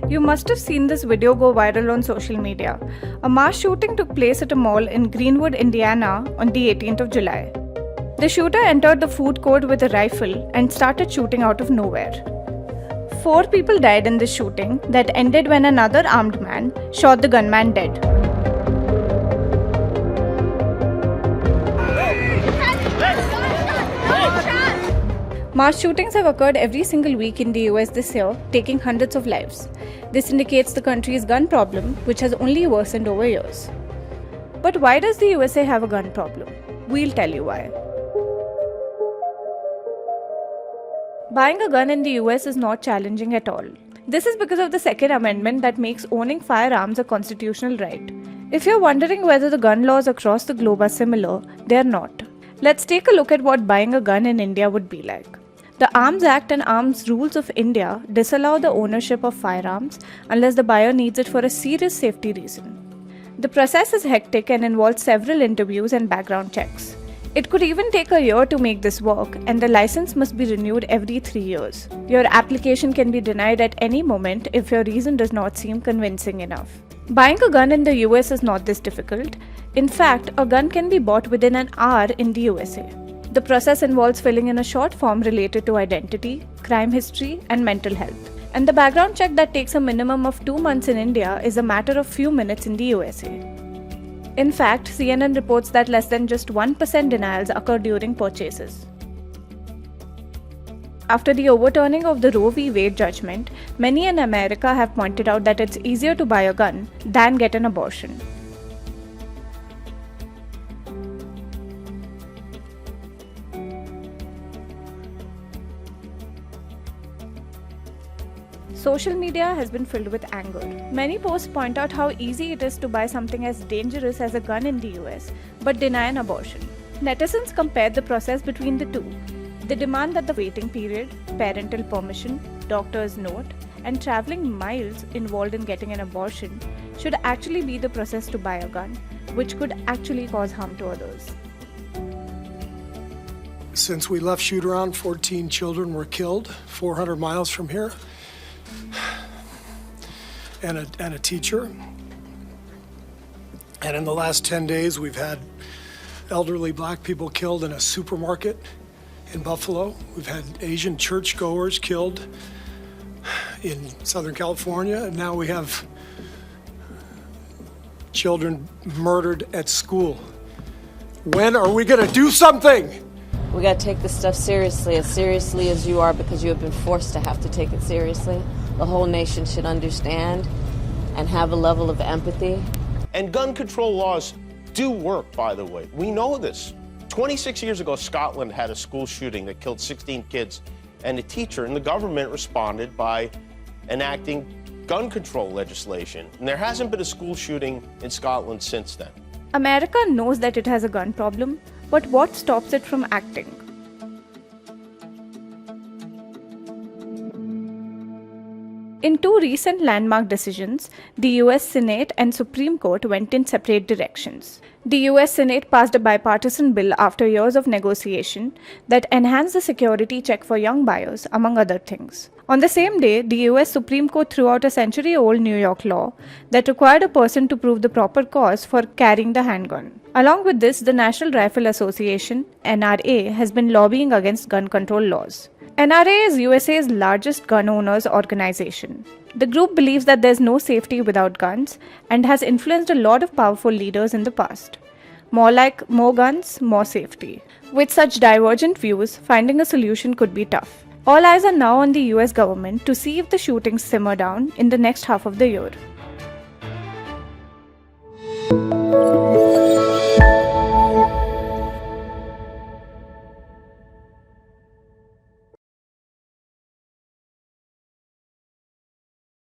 You must have seen this video go viral on social media. A mass shooting took place at a mall in Greenwood, Indiana on the 18th of July. The shooter entered the food court with a rifle and started shooting out of nowhere. 4 people died in this shooting that ended when another armed man shot the gunman dead. Mass shootings have occurred every single week in the US this year, taking hundreds of lives. This indicates the country's gun problem, which has only worsened over years. But why does the USA have a gun problem? We'll tell you why. Buying a gun in the US is not challenging at all. This is because of the Second Amendment that makes owning firearms a constitutional right. If you're wondering whether the gun laws across the globe are similar, they're not. Let's take a look at what buying a gun in India would be like. The Arms Act and Arms Rules of India disallow the ownership of firearms unless the buyer needs it for a serious safety reason. The process is hectic and involves several interviews and background checks. It could even take a year to make this work, and the license must be renewed every 3 years. Your application can be denied at any moment if your reason does not seem convincing enough. Buying a gun in the US is not this difficult. In fact, a gun can be bought within an hour in the USA. The process involves filling in a short form related to identity, crime history, and mental health. And the background check that takes a minimum of 2 months in India is a matter of few minutes in the USA. In fact, CNN reports that less than just 1% denials occur during purchases. After the overturning of the Roe v. Wade judgment, many in America have pointed out that it's easier to buy a gun than get an abortion. Social media has been filled with anger. Many posts point out how easy it is to buy something as dangerous as a gun in the US, but deny an abortion. Netizens compare the process between the two. They demand that the waiting period, parental permission, doctor's note, and traveling miles involved in getting an abortion should actually be the process to buy a gun, which could actually cause harm to others. Since we left shoot-around, 14 children were killed 400 miles from here. And a teacher. And in the last 10 days, we've had elderly black people killed in a supermarket in Buffalo. We've had Asian churchgoers killed in Southern California. And now we have children murdered at school. When are we going to do something? We got to take this stuff seriously as you are, because you have been forced to have to take it seriously. The whole nation should understand and have a level of empathy. And gun control laws do work, by the way. We know this. 26 years ago, Scotland had a school shooting that killed 16 kids and a teacher, and the government responded by enacting gun control legislation. And there hasn't been a school shooting in Scotland since then. America knows that it has a gun problem, but what stops it from acting? In 2 recent landmark decisions, the US Senate and Supreme Court went in separate directions. The US Senate passed a bipartisan bill after years of negotiation that enhanced the security check for young buyers, among other things. On the same day, the US Supreme Court threw out a century-old New York law that required a person to prove the proper cause for carrying the handgun. Along with this, the National Rifle Association, NRA, has been lobbying against gun control laws. NRA is USA's largest gun owners organization. The group believes that there's no safety without guns and has influenced a lot of powerful leaders in the past. More like more guns, more safety. With such divergent views, finding a solution could be tough. All eyes are now on the US government to see if the shootings simmer down in the next half of the year.